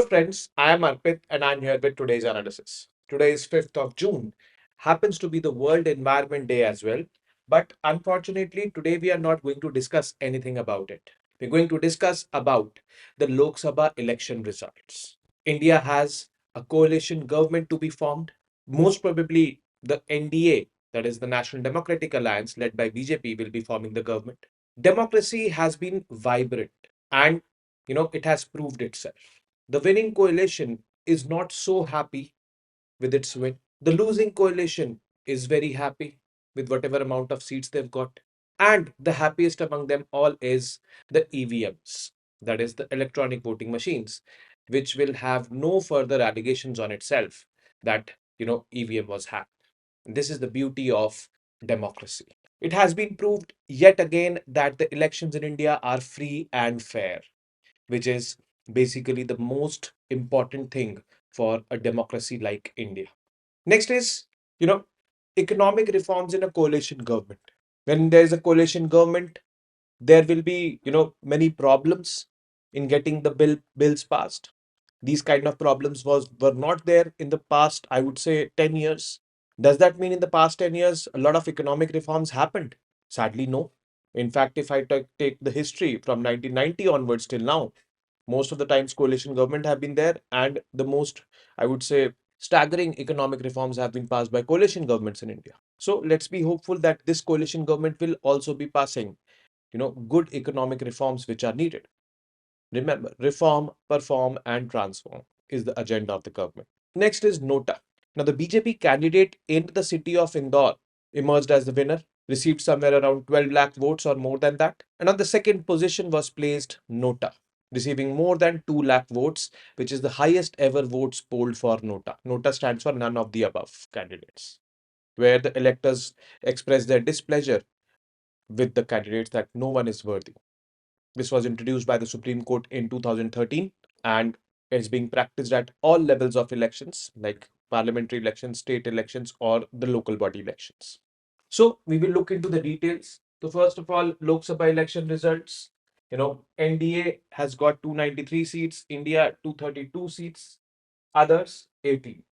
friends, I am Arpit and I'm here with today's analysis. Today is 5th of June, happens to be the World Environment Day as well. But unfortunately, today we are not going to discuss anything about it. We're going to discuss about the Lok Sabha election results. India has a coalition government to be formed. Most probably, the NDA, that is the National Democratic Alliance, led by BJP, will be forming the government. Democracy has been vibrant and it has proved itself. The winning coalition is not so happy with its win. The losing coalition is very happy with whatever amount of seats they've got. And the happiest among them all is the EVMs, that is the electronic voting machines, which will have no further allegations on itself that EVM was hacked. This is the beauty of democracy. It has been proved yet again that the elections in India are free and fair, which is basically the most important thing for a democracy like India. Next is, you know, economic reforms in a coalition government. When there is a coalition government, there will be, many problems in getting the bills passed. These kind of problems were not there in the past, I would say 10 years. Does that mean in the past 10 years a lot of economic reforms happened? Sadly, no. In fact, if I take the history from 1990 onwards till now, most of the times coalition government have been there, and the most, I would say, staggering economic reforms have been passed by coalition governments in India. So let's be hopeful that this coalition government will also be passing good economic reforms which are needed. Remember, reform, perform, and transform is the agenda of the government. Next is Nota. Now, the BJP candidate in the city of Indore emerged as the winner, received somewhere around 12 lakh votes or more than that. And on the second position was placed Nota, receiving more than 2 lakh votes, which is the highest ever votes polled for Nota. Nota stands for none of the above candidates, where the electors express their displeasure with the candidates that no one is worthy. This was introduced by the Supreme Court in 2013 and is being practiced at all levels of elections, like parliamentary elections, state elections, or the local body elections. So we will look into the details. So first of all, Lok Sabha election results. NDA has got 293 seats, India 232 seats, others 18.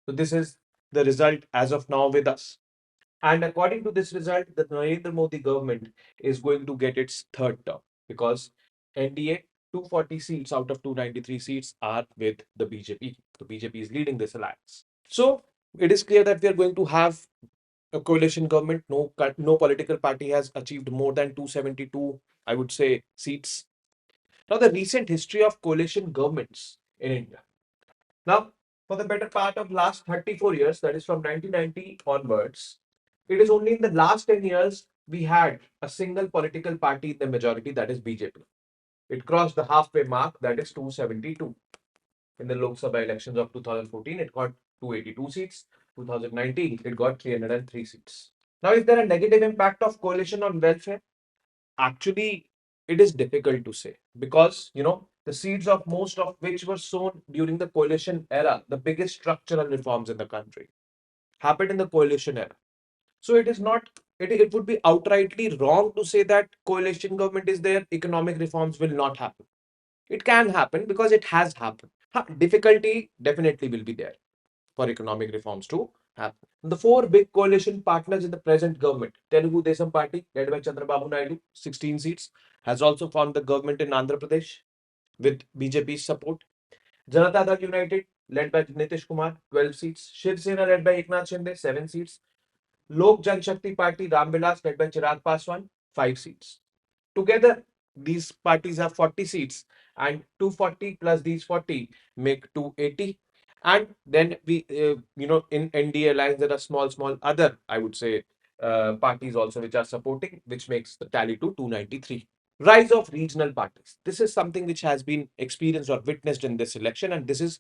So this is the result as of now with us. And according to this result, the Narendra Modi government is going to get its third term because NDA 240 seats out of 293 seats are with the BJP. The BJP is leading this alliance. So it is clear that we are going to have a coalition government. No political party has achieved more than 272, I would say, seats. Now, the recent history of coalition governments in India. Now, for the better part of last 34 years, that is from 1990 onwards, it is only in the last 10 years we had a single political party in the majority, that is BJP. It crossed the halfway mark, that is 272. In the Lok Sabha elections of 2014, it got 282 seats. 2019, it got 303 seats. Now, is there a negative impact of coalition on welfare? Actually, it is difficult to say because, the seeds of most of which were sown during the coalition era, the biggest structural reforms in the country happened in the coalition era. So it is not, it would be outrightly wrong to say that coalition government is there, economic reforms will not happen. It can happen because it has happened. Difficulty definitely will be there for economic reforms to happen. The four big coalition partners in the present government, Telugu Desam Party, led by Chandrababu Naidu, 16 seats, has also formed the government in Andhra Pradesh with BJP's support. Janata Dal United, led by Nitish Kumar, 12 seats. Shiv Sena, led by Eknath Shinde, 7 seats. Lok Janshakti Party, Ram Vilas, led by Chirag Paswan, 5 seats. Together, these parties have 40 seats, and 240 plus these 40 make 280. And then in NDA alliance, there are small other, I would say, parties also which are supporting, which makes the tally to 293. Rise of regional parties. This is something which has been experienced or witnessed in this election, and this is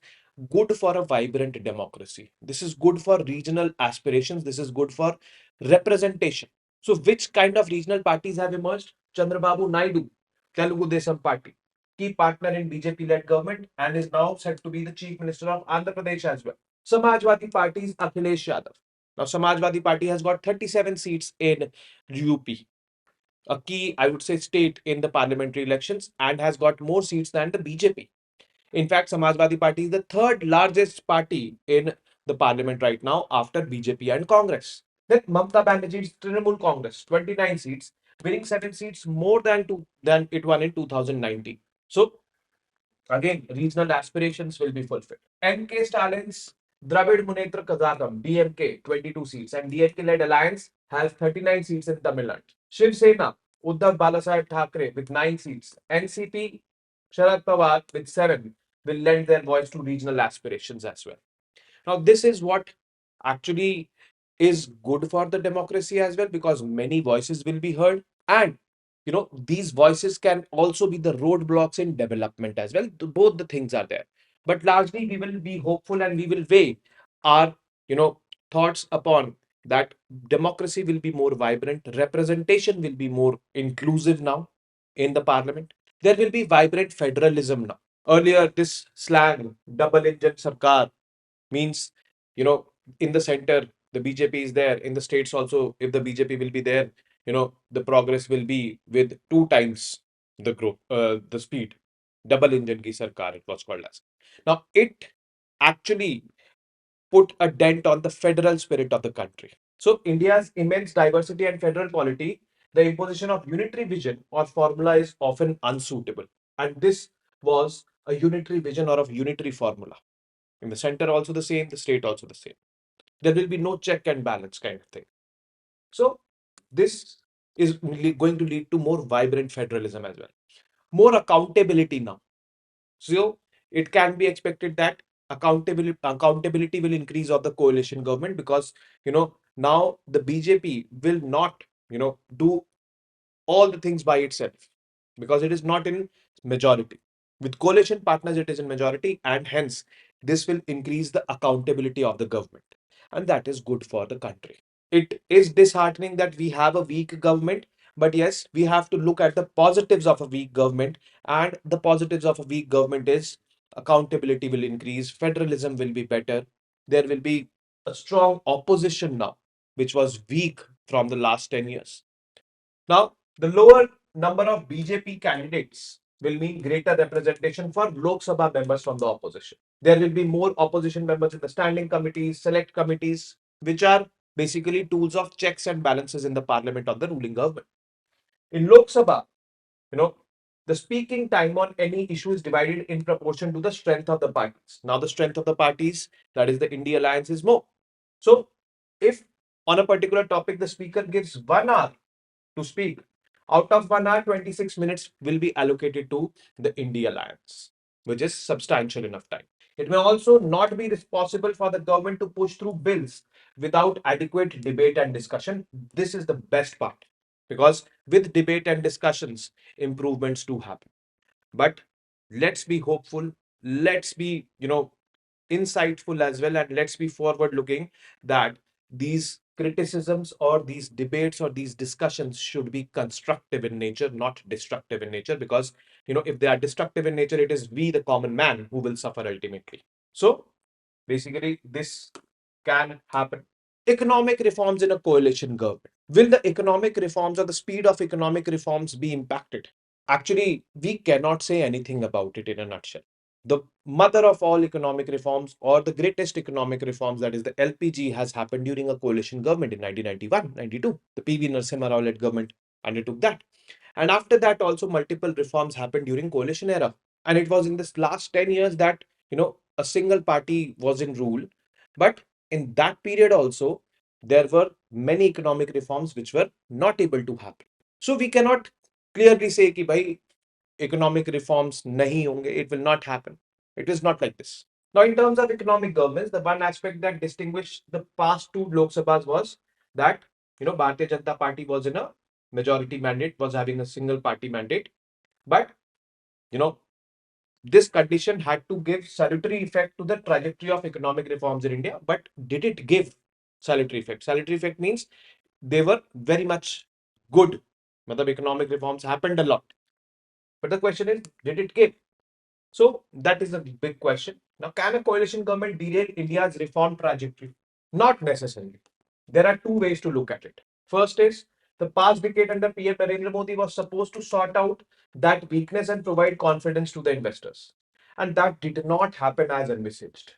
good for a vibrant democracy. This is good for regional aspirations. This is good for representation. So, which kind of regional parties have emerged? Chandrababu Naidu, Telugu Desam Party, key partner in BJP-led government, and is now set to be the Chief Minister of Andhra Pradesh as well. Samajwadi Party's Akhilesh Yadav. Now, Samajwadi Party has got 37 seats in UP, a key, I would say, state in the parliamentary elections, and has got more seats than the BJP. In fact, Samajwadi Party is the third largest party in the parliament right now after BJP and Congress. Then Mamata Banerjee's Trinamool Congress, 29 seats, winning 7 seats more than it won in 2019. So again, regional aspirations will be fulfilled. MK Stalin's Dravid Munnetra Kazhagam, DMK, 22 seats, and DMK-led alliance has 39 seats in Tamil Nadu. Shiv Sena, Uddhav Balasaheb Thackeray with 9 seats. NCP, Sharad Pawar with 7 will lend their voice to regional aspirations as well. Now, this is what actually is good for the democracy as well, because many voices will be heard, and these voices can also be the roadblocks in development as well. Both the things are there, but largely we will be hopeful and we will weigh our thoughts upon that. Democracy will be more vibrant, representation will be more inclusive now in the parliament. There will be vibrant federalism now. Earlier, this slang double engine sarkar means, you know, in the center, the BJP is there. In the states also, if the BJP will be there, the progress will be with 2 times the growth, the speed. Double engine ki sarkar, it was called as. Now, it actually put a dent on the federal spirit of the country. So, India's immense diversity and federal polity, the imposition of unitary vision or formula is often unsuitable. And this was a unitary vision or a unitary formula. In the center, also the same, the state, also the same. There will be no check and balance kind of thing. So, this is going to lead to more vibrant federalism as well. More accountability now. So, it can be expected that accountability will increase of the coalition government, because now the BJP will not do all the things by itself, because it is not in majority. With coalition partners, it is in majority, and hence this will increase the accountability of the government, and that is good for the country. It is disheartening that we have a weak government, but yes, we have to look at the positives of a weak government, and the positives of a weak government is accountability will increase, federalism will be better, there will be a strong opposition now, which was weak from the last 10 years. Now, the lower number of BJP candidates will mean greater representation for Lok Sabha members from the opposition. There will be more opposition members in the standing committees, select committees, which are basically tools of checks and balances in the parliament of the ruling government. In Lok Sabha, you know, the speaking time on any issue is divided in proportion to the strength of the parties. Now, the strength of the parties, that is the India Alliance, is more. So, if on a particular topic the speaker gives 1 hour to speak, out of 1 hour, 26 minutes will be allocated to the India Alliance, which is substantial enough time. It may also not be possible for the government to push through bills without adequate debate and discussion. This is the best part, because with debate and discussions, improvements do happen. But let's be hopeful, let's be insightful as well, and let's be forward looking that these criticisms or these debates or these discussions should be constructive in nature, not destructive in nature, because if they are destructive in nature, it is we the common man who will suffer ultimately. So basically this can happen. Economic reforms in a coalition government, will the economic reforms or the speed of economic reforms be impacted? Actually, we cannot say anything about it in a nutshell. The mother of all economic reforms, or the greatest economic reforms, that is the LPG, has happened during a coalition government in 1991-92. The PV Narasimha Rao led government undertook that. And after that, also multiple reforms happened during coalition era. And it was in this last 10 years that, a single party was in rule. But in that period also, there were many economic reforms which were not able to happen. So we cannot clearly say कि भाई economic reforms nahi honge, it will not happen. It is not like this. Now, in terms of economic governance, the one aspect that distinguished the past two Lok Sabhas was that Bharatiya Janata Party was in a majority mandate, was having a single party mandate, but you know this condition had to give salutary effect to the trajectory of economic reforms in India. But did it give salutary effect? Salutary effect means they were very much good. Matlab economic reforms happened a lot. But the question is, did it give? So that is a big question. Now, can a coalition government derail India's reform trajectory? Not necessarily. There are two ways to look at it. First is, the past decade under PM Narendra Modi was supposed to sort out that weakness and provide confidence to the investors. And that did not happen as envisaged.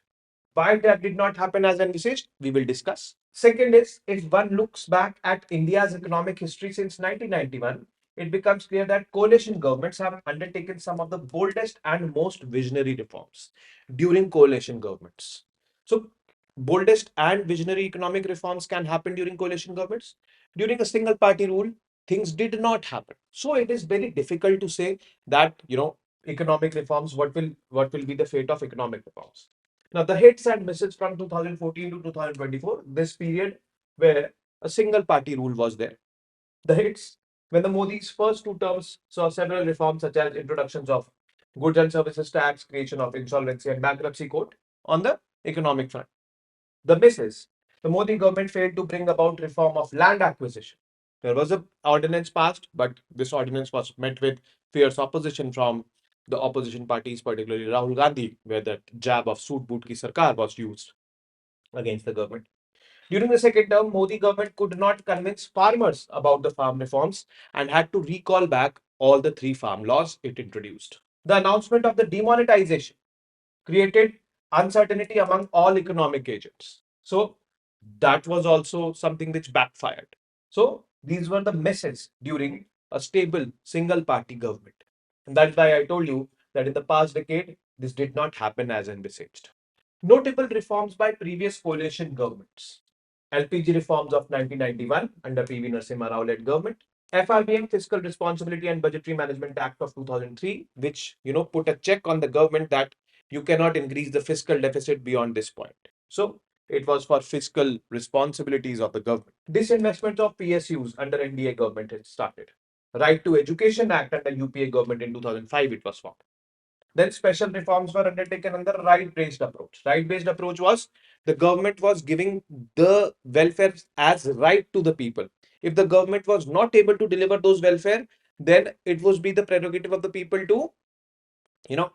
Why that did not happen as envisaged, we will discuss. Second is, if one looks back at India's economic history since 1991, it becomes clear that coalition governments have undertaken some of the boldest and most visionary reforms during coalition governments. So, boldest and visionary economic reforms can happen during coalition governments. During a single party rule, things did not happen. So, it is very difficult to say that, economic reforms, what will be the fate of economic reforms. Now, the hits and misses from 2014 to 2024, this period where a single party rule was there. The hits, when the Modi's first two terms saw several reforms such as introductions of goods and services tax, creation of insolvency and bankruptcy court on the economic front. The misses, the Modi government failed to bring about reform of land acquisition. There was a ordinance passed, but this ordinance was met with fierce opposition from the opposition parties, particularly Rahul Gandhi, where that jab of Soot Boot Ki Sarkar was used against the government. During the second term, Modi government could not convince farmers about the farm reforms and had to recall back all the three farm laws it introduced. The announcement of the demonetization created uncertainty among all economic agents. So that was also something which backfired. So these were the messes during a stable single party government. And that's why I told you that in the past decade, this did not happen as envisaged. Notable reforms by previous coalition governments. LPG reforms of 1991 under PV Narasimha Rao led government. FRBM Fiscal Responsibility and Budgetary Management Act of 2003, which put a check on the government that you cannot increase the fiscal deficit beyond this point. So it was for fiscal responsibilities of the government. Disinvestment of PSUs under NDA government had started. Right to Education Act under UPA government in 2005 it was formed. Then special reforms were undertaken under right-based approach. Right-based approach was the government was giving the welfare as right to the people. If the government was not able to deliver those welfare, then it would be the prerogative of the people to, you know,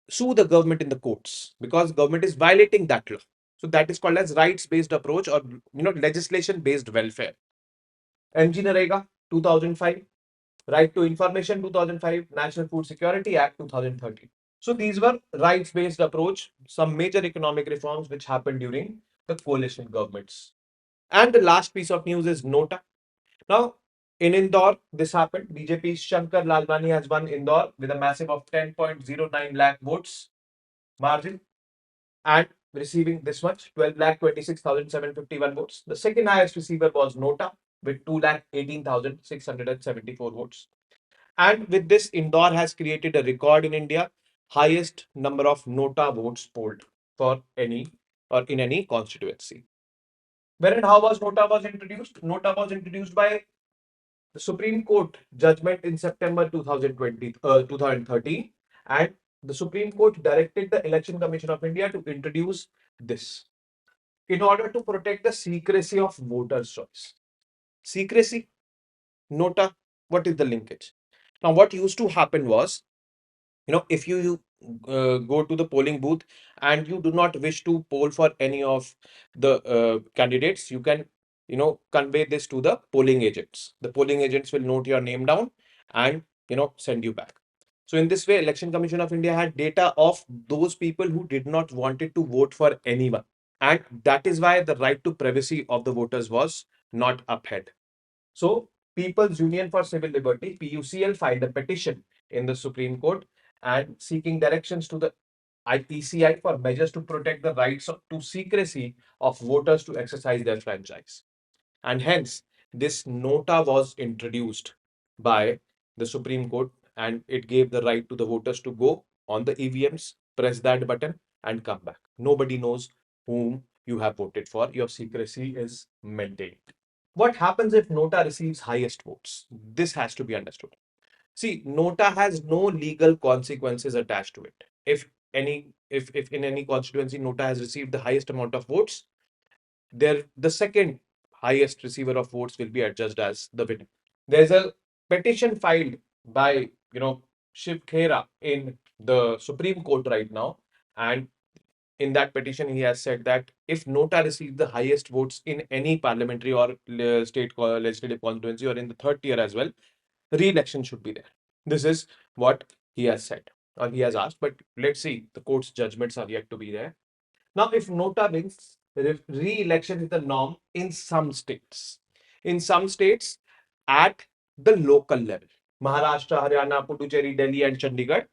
sue the government in the courts because government is violating that law. So that is called as rights-based approach or legislation-based welfare. MG Narega 2005, Right to Information 2005, National Food Security Act 2013. So these were rights-based approach, some major economic reforms which happened during the coalition governments. And the last piece of news is Nota. Now, in Indore, this happened. BJP's Shankar Lalwani has won Indore with a massive of 10.09 lakh votes margin and receiving this much 12 lakh 26,751 votes. The second highest receiver was Nota with 2 lakh 18,674 votes. And with this, Indore has created a record in India, highest number of Nota votes polled for any or in any constituency. When and how was Nota was introduced? Nota was introduced by the Supreme Court judgment in September 2013, and the Supreme Court directed the Election Commission of India to introduce this in order to protect the secrecy of voters' choice. Secrecy, Nota, what is the linkage? Now, what used to happen was, if you go to the polling booth and you do not wish to poll for any of the candidates, you can convey this to the polling agents. The polling agents will note your name down and send you back. So in this way, Election Commission of India had data of those people who did not wanted to vote for anyone, and that is why the right to privacy of the voters was not upheld. So, People's Union for Civil Liberty, PUCL, filed a petition in the Supreme Court and seeking directions to the IPCI for measures to protect the rights to secrecy of voters to exercise their franchise. And hence, this nota was introduced by the Supreme Court and it gave the right to the voters to go on the EVMs, press that button, and come back. Nobody knows whom you have voted for. Your secrecy is maintained. What happens if Nota receives highest votes? This has to be understood. See, Nota has no legal consequences attached to it. If in any constituency Nota has received the highest amount of votes, there the second highest receiver of votes will be adjudged as the winner. There's a petition filed by Shiv Khera in the Supreme Court right now, and in that petition, he has said that if Nota receives the highest votes in any parliamentary or state legislative constituency or in the third tier as well, re-election should be there. This is what he has said. or he has asked, but let's see. The court's judgments are yet to be there. Now, if Nota wins, re-election is the norm in some states. In some states, at the local level, Maharashtra, Haryana, Puducherry, Delhi, and Chandigarh,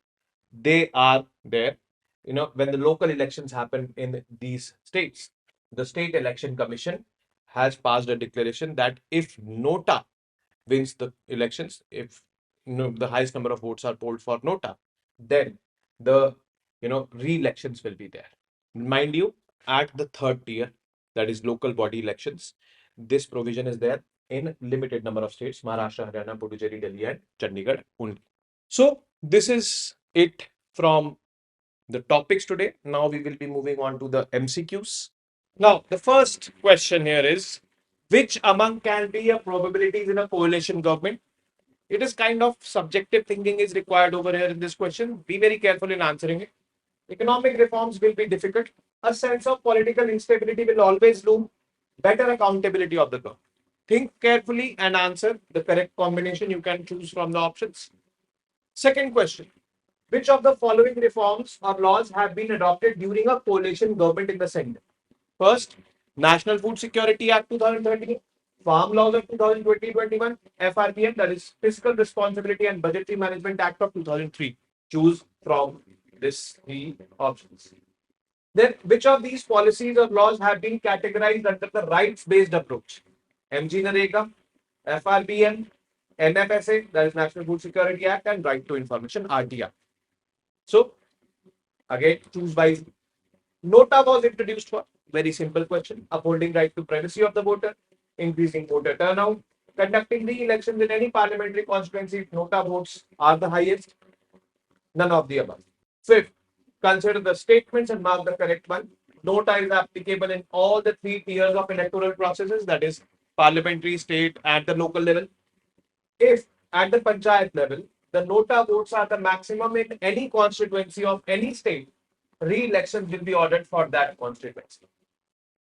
they are there. When the local elections happen in these states, the State Election Commission has passed a declaration that if Nota wins the elections, if the highest number of votes are polled for Nota, then the re-elections will be there. Mind you, at the third tier, that is local body elections, this provision is there in limited number of states: Maharashtra, Haryana, Puducherry, Delhi, and Chandigarh only. So this is it from the topics today. Now we will be moving on to the MCQs. Now, the first question here is, which among can be a probabilities in a coalition government? It is kind of subjective thinking is required over here in this question. Be very careful in answering it. Economic reforms will be difficult. A sense of political instability will always loom. Better accountability of the government. Think carefully and answer the correct combination you can choose from the options. Second question. Which of the following reforms or laws have been adopted during a coalition government in the center? First, National Food Security Act 2013, Farm Laws of 2020-21, FRBM, that is Fiscal Responsibility and Budgetary Management Act of 2003. Choose from these three options. Then, which of these policies or laws have been categorized under the rights-based approach? MG Narega, FRBM, NFSA, that is National Food Security Act, and Right to Information, RTR. So, again, choose wisely. Nota was introduced for very simple question: upholding right to privacy of the voter, increasing voter turnout, conducting the elections in any parliamentary constituency if Nota votes are the highest. None of the above. Fifth, consider the statements and mark the correct one. Nota is applicable in all the three tiers of electoral processes, that is parliamentary, state, and the local level. If at the panchayat level, the Nota votes are the maximum in any constituency of any state, re-elections will be ordered for that constituency.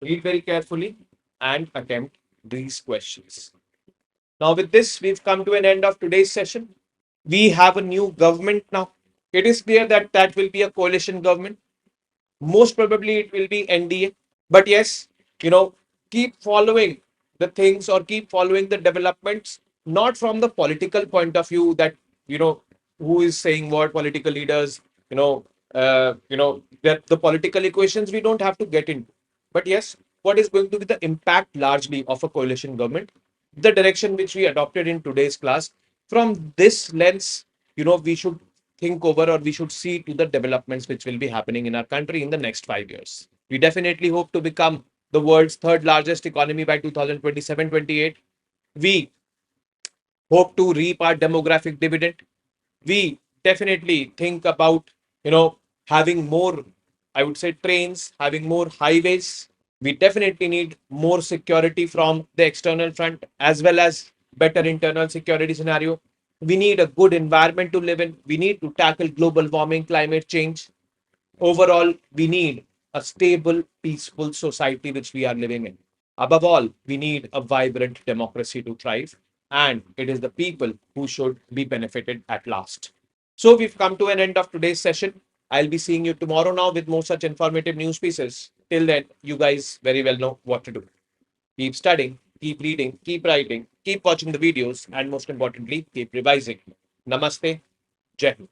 Read very carefully and attempt these questions. Now, with this, we've come to an end of today's session. We have a new government now. It is clear that that will be a coalition government. Most probably, it will be NDA. But yes, keep following the things or keep following the developments, not from the political point of view that, who is saying what, political leaders, that the political equations we don't have to get into. But yes, what is going to be the impact largely of a coalition government? The direction which we adopted in today's class, from this lens, we should think over, or we should see to the developments which will be happening in our country in the next 5 years. We definitely hope to become the world's third largest economy by 2027-28. We hope to reap our demographic dividend. We definitely think about, having more, I would say, trains, having more highways. We definitely need more security from the external front as well as better internal security scenario. We need a good environment to live in. We need to tackle global warming, climate change. Overall, we need a stable, peaceful society which we are living in. Above all, we need a vibrant democracy to thrive, and it is the people who should be benefited at last. So, we've come to an end of today's session. I'll be seeing you tomorrow now with more such informative news pieces. Till then, you guys very well know what to do. Keep studying, keep reading, keep writing, keep watching the videos, and most importantly, keep revising. Namaste. Jai Hind.